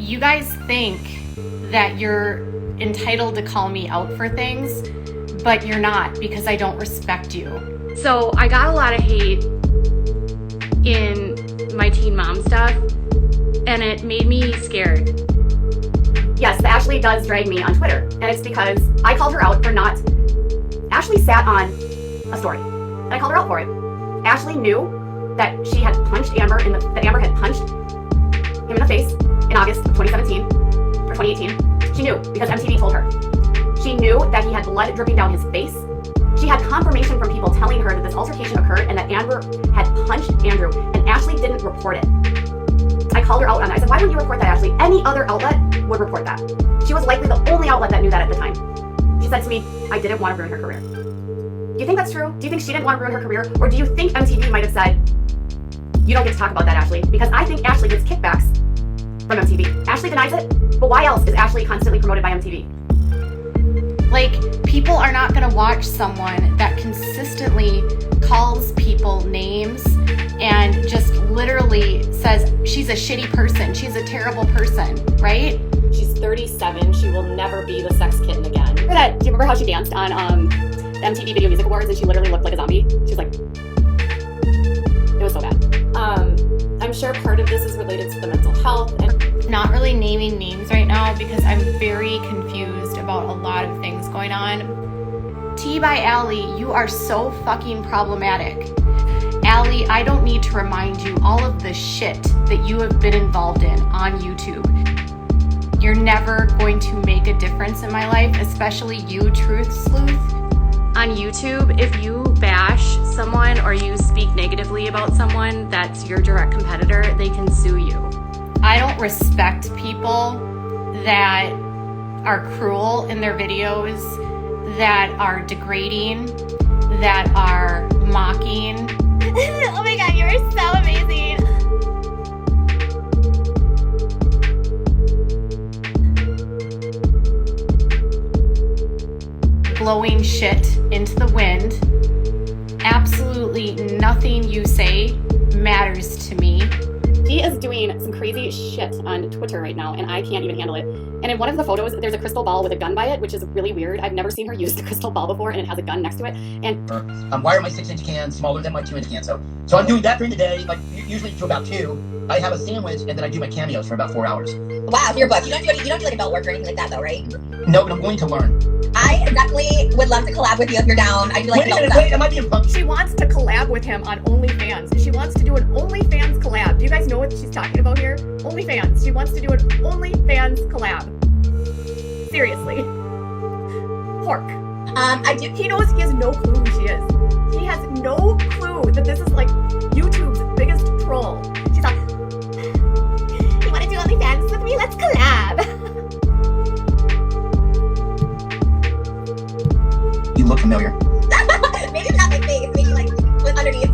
You guys think that you're entitled to call me out for things, but you're not, because I don't respect you. So I got a lot of hate in my teen mom stuff, and it made me scared. Yes, Ashley does drag me on Twitter, and it's because I called her out for not... Ashley sat on a story, and I called her out for it. Ashley knew that she had punched Amber, that Amber had punched him in the face in August of 2017, or 2018. She knew, because MTV told her. She knew that he had blood dripping down his face. She had confirmation from people telling her that this altercation occurred and that Amber had punched Andrew, and Ashley didn't report it. I called her out on that. I said, why wouldn't you report that, Ashley? Any other outlet would report that. She was likely the only outlet that knew that at the time. She said to me, I didn't want to ruin her career. Do you think that's true? Do you think she didn't want to ruin her career? Or do you think MTV might have said, you don't get to talk about that, Ashley? Because I think Ashley gets kickbacks from MTV. Ashley denies it, but why else is Ashley constantly promoted by MTV? Like, people are not gonna watch someone that consistently calls people names and just literally says she's a shitty person, she's a terrible person, right? She's 37. She will never be the sex kitten again. Do you remember how she danced on the MTV Video Music Awards and she literally looked like a zombie? She was like, it was so bad. I'm sure part of this is related to the mental health. And not really naming names right now because I'm very confused about a lot of things going on. T by Allie, you are so fucking problematic. Allie, I don't need to remind you all of the shit that you have been involved in on YouTube. You're never going to make a difference in my life, especially you, Truth Sleuth. On YouTube, if you bash someone or you speak negatively about someone that's your direct competitor, they can sue you. I don't respect people that are cruel in their videos, that are degrading, that are mocking. Oh my god, you are so amazing. Blowing shit into the wind. Absolutely nothing you say matters to me. he is doing some crazy shit on Twitter right now, and I can't even handle it. And in one of the photos, there's a crystal ball with a gun by it, which is really weird. I've never seen her use the crystal ball before, and it has a gun next to it. And why are my 6-inch cans smaller than my 2-inch cans? So I'm doing that during the day, like usually to about 2. I have a sandwich, and then I do my cameos for about 4 hours. Wow, your book. You don't do like adult work or anything like that, though, right? No, but I'm going to learn. I definitely would love to collab with you if you're down. I do like adult stuff. Wait, am I being punked? She wants to collab with him on OnlyFans. She wants to do an OnlyFans collab. Do you guys know what she's talking about here? OnlyFans. She wants to do an OnlyFans collab. Seriously. Pork. I do. He knows he has no clue who she is. He has no clue that this is like YouTube's biggest troll. She's like, you want to do OnlyFans with me? Let's collab. You look familiar. Maybe not my face. Maybe like with underneath.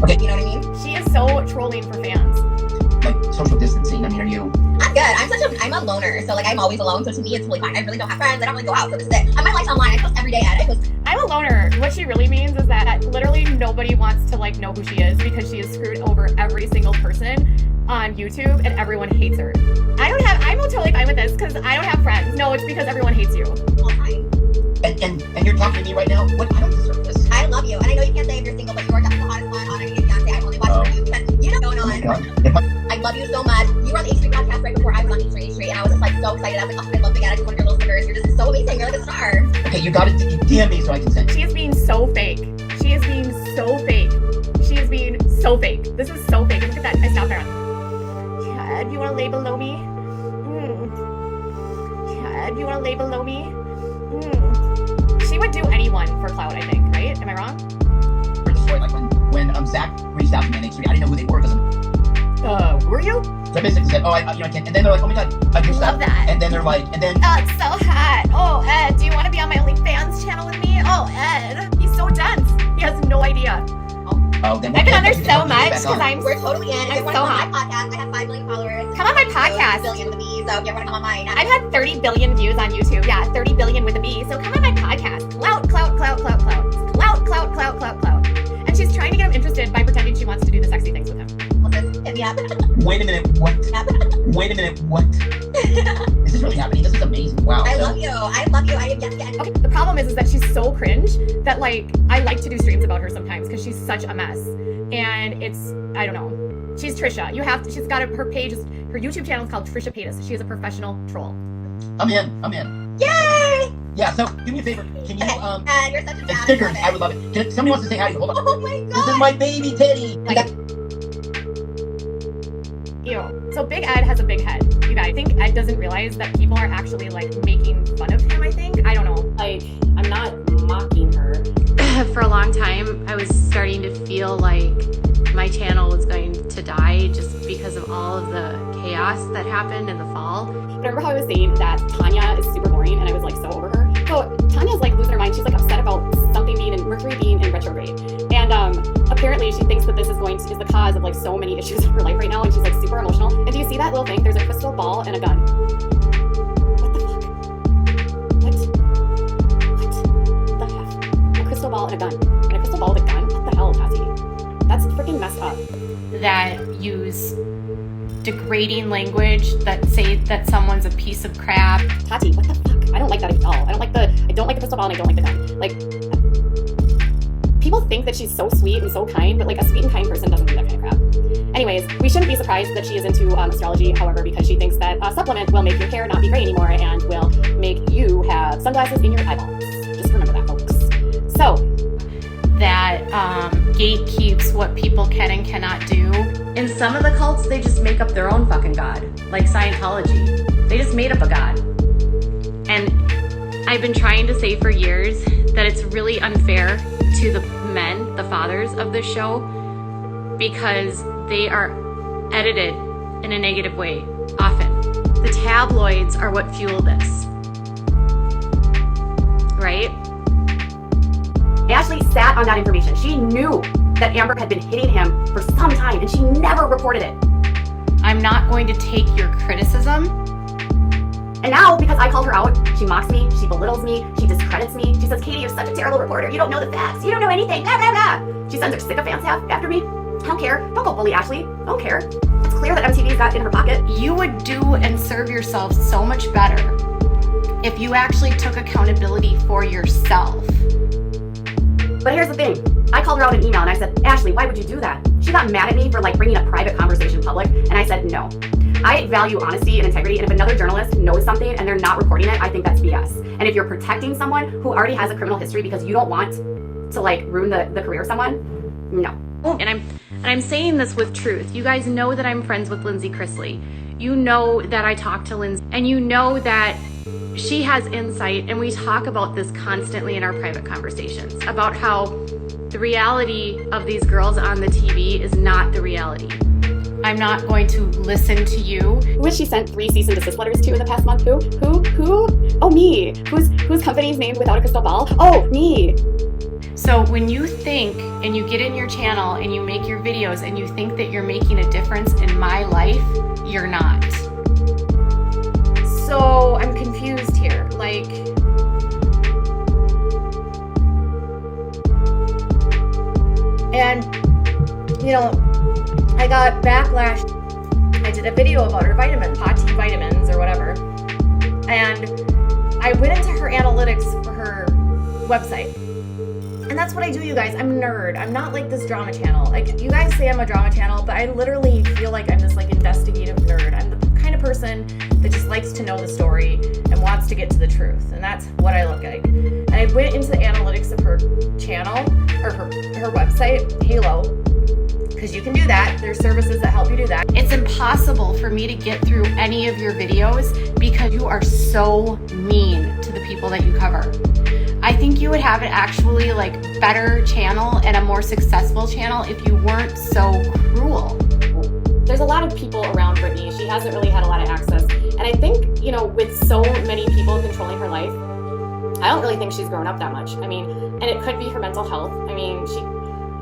Okay. You know what I mean? she is so trolling for fans. Like social distancing. I mean, are you? I'm good. I'm a loner, so like I'm always alone. So to me, it's totally fine. I really don't have friends. I don't really go out. So this is it. My life's online. I post every day. I post. I'm a loner. What she really means is that literally nobody wants to like know who she is because she is screwed over every single person on YouTube and everyone hates her. I'm totally fine with this because I don't have friends. No, it's because everyone hates you. Well, fine. And you're talking to me right now? What? I don't deserve this. I love you, and I know you can't say if you're single, but you are definitely the hottest one on any Beyonce. I've only watched for you because you know what's going Oh on. my God. I love you so much. You were on the H3 podcast right before I was on H3, and I was just like so excited. I was like, oh, I'd love to get it. One of your little stickers. You're just so amazing. You're like a star. Okay, you gotta DM me so I can send She you. is being so fake. She is being so fake. She is being so fake. This is so fake. Look at that. I stopped her. Yeah, do you want to lay below me? Yeah, do you want to lay below me? She would do anyone for clout, I think, right? Am I wrong? For the story, like when Zach reached out to me on H3, I didn't know who they were because Were you? so I basically said, I can't. And then they're like, oh my God, I do Love stuff. that. And then they're like, and then Oh, it's so hot. Oh, Ed, do you want to be on my OnlyFans channel with me? Oh, Ed, he's so dense. He has no idea. then I've been on there you can so help me much get back on. We're totally in. If I'm you want so to come hot. on my podcast, I have 5 million followers. Come on my podcast. 30 billion with a B, so if you ever want to come on mine. I've had 30 billion views on YouTube. Yeah, 30 billion with a B. So come on my podcast. Clout, clout, clout, clout, clout. Clout, clout, clout, clout, clout. And she's trying to get him interested by pretending she wants to do the sexy things with him. Well, just hit me up. Wait a minute, what? Wait a minute, what? This is really happening. This is amazing. Wow. I love you. I love you. I am yes. Okay, the problem is that she's so cringe that like I like to do streams about her sometimes because she's such a mess. And it's, I don't know. She's Trisha. She's got her page, her YouTube channel is called Trisha Paytas. She is a professional troll. I'm in. Yay! Yeah, so do me a favor. Can you, And you're such a the dad. stickers, I would love it. Somebody wants to say hi. Hold on. Oh my god. This is my baby Teddy. Ew. So Big Ed has a big head. You guys, I think Ed doesn't realize that people are actually like making fun of him, I think. I don't know. Like, I'm not mocking her. For a long time, I was starting to feel like my channel was going to die just because of all of the chaos that happened in the fall. Remember how I was saying that Tanya is super boring and I was like so over her? So Tanya's like losing her mind. She's like upset about something Mercury being in retrograde. And apparently she thinks that this is the cause of like so many issues in her life right now, and she's like super emotional. And do you see that little thing? There's a crystal ball and a gun. What the fuck? What the heck? A crystal ball and a gun. And a crystal ball with a gun? What the hell, Tati? That's freaking messed up. That use degrading language, that say that someone's a piece of crap. Tati, what the fuck? I don't like that at all. I don't like the crystal ball and I don't like the gun. Like, people think that she's so sweet and so kind, but like a sweet and kind person doesn't do that kind of crap. Anyways, we shouldn't be surprised that she is into astrology, however, because she thinks that a supplement will make your hair not be gray anymore and will make you have sunglasses in your eyeballs. Just remember that, folks. So, that gatekeeps what people can and cannot do. In some of the cults, they just make up their own fucking god, like Scientology. They just made up a god. And I've been trying to say for years that it's really unfair to the men, the fathers of this show, because they are edited in a negative way, often. The tabloids are what fuel this, right? Ashley sat on that information. She knew that Amber had been hitting him for some time and she never reported it. I'm not going to take your criticism. And now, because I called her out, she mocks me, she belittles me, she discredits me. She says, Katie, you're such a terrible reporter. You don't know the facts. You don't know anything. Blah, blah, blah. She sends her sycophants after me. I don't care. Don't go bully Ashley. I don't care. It's clear that MTV's got in her pocket. You would do and serve yourself so much better if you actually took accountability for yourself. But here's the thing. I called her out in an email and I said, Ashley, why would you do that? She got mad at me for like bringing a private conversation public, and I said no. I value honesty and integrity, and if another journalist knows something and they're not reporting it, I think that's BS. And if you're protecting someone who already has a criminal history because you don't want to like ruin the career of someone, no. And I'm saying this with truth. You guys know that I'm friends with Lindsay Chrisley. You know that I talk to Lindsay, and you know that she has insight, and we talk about this constantly in our private conversations about how the reality of these girls on the TV is not the reality. I'm not going to listen to you. Who has she sent 3 cease and desist letters to in the past month? Who? Oh, me. Whose company's named Without a Crystal Ball? Oh, me. So when you think and you get in your channel and you make your videos and you think that you're making a difference in my life, you're not. So I'm confused here. Like, and you know, I got backlash. I did a video about her vitamins, hot tea vitamins or whatever, and I went into her analytics for her website. And that's what I do, you guys. I'm a nerd. I'm not like this drama channel. Like, you guys say I'm a drama channel, but I literally feel like I'm this like investigative nerd. I'm the kind of person that just likes to know the story and wants to get to the truth. And that's what I look like. And I went into the analytics of her channel, or her website, Halo, because you can do that. There's services that help you do that. It's impossible for me to get through any of your videos because you are so mean to the people that you cover. I think you would have an actually like better channel and a more successful channel if you weren't so cruel. There's a lot of people around Britney. She hasn't really had a lot of access. And I think, you know, with so many people controlling her life, I don't really think she's grown up that much. I mean, and it could be her mental health. I mean,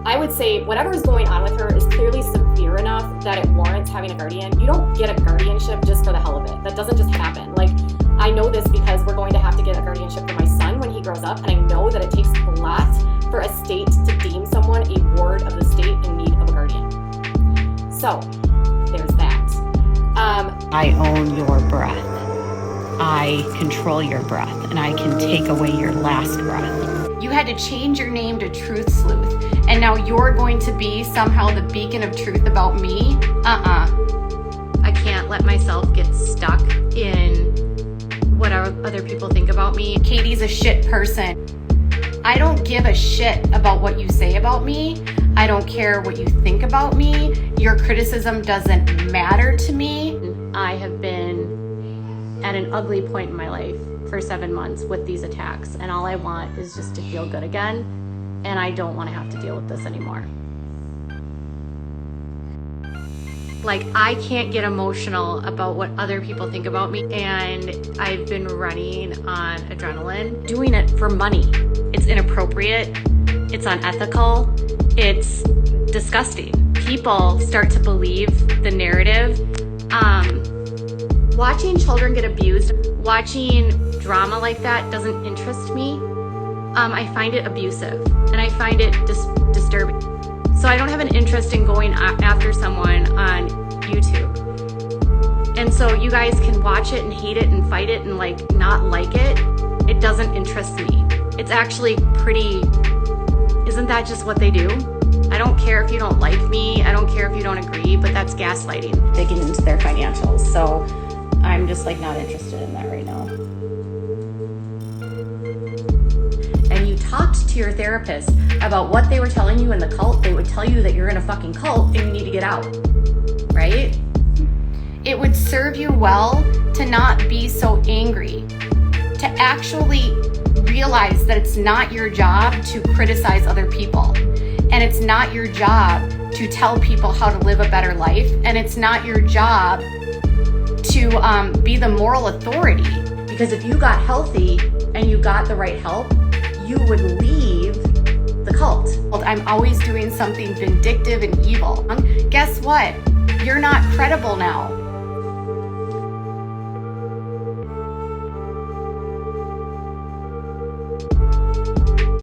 I would say whatever is going on with her is clearly severe enough that it warrants having a guardian. You don't get a guardianship just for the hell of it. That doesn't just happen. Like, I know this because we're going to have to get a guardianship for my son when he grows up, and I know that it takes a lot for a state to deem someone a ward of the state in need of a guardian. So, there's that. I own your breath. I control your breath and I can take away your last breath. You had to change your name to Truth Sleuth, and now you're going to be somehow the beacon of truth about me? I can't let myself get stuck in what other people think about me. Katie's a shit person. I don't give a shit about what you say about me. I don't care what you think about me. Your criticism doesn't matter to me. I have been at an ugly point in my life for 7 months with these attacks, and all I want is just to feel good again, and I don't want to have to deal with this anymore. Like, I can't get emotional about what other people think about me, and I've been running on adrenaline, doing it for money. It's inappropriate, it's unethical, it's disgusting. People start to believe the narrative. Watching children get abused, watching drama like that doesn't interest me. I find it abusive, and I find it disturbing. So I don't have an interest in going after someone on YouTube. And so you guys can watch it and hate it and fight it and like not like it. It doesn't interest me. It's actually pretty, isn't that just what they do? I don't care if you don't like me. I don't care if you don't agree, but that's gaslighting. Digging into their financials. So I'm just like not interested in that right now. And you talked to your therapist about what they were telling you in the cult, they would tell you that you're in a fucking cult and you need to get out, right? It would serve you well to not be so angry, to actually realize that it's not your job to criticize other people, and it's not your job to tell people how to live a better life, and it's not your job to be the moral authority. Because if you got healthy and you got the right help, you would leave the cult. I'm always doing something vindictive and evil. Guess what? You're not credible now.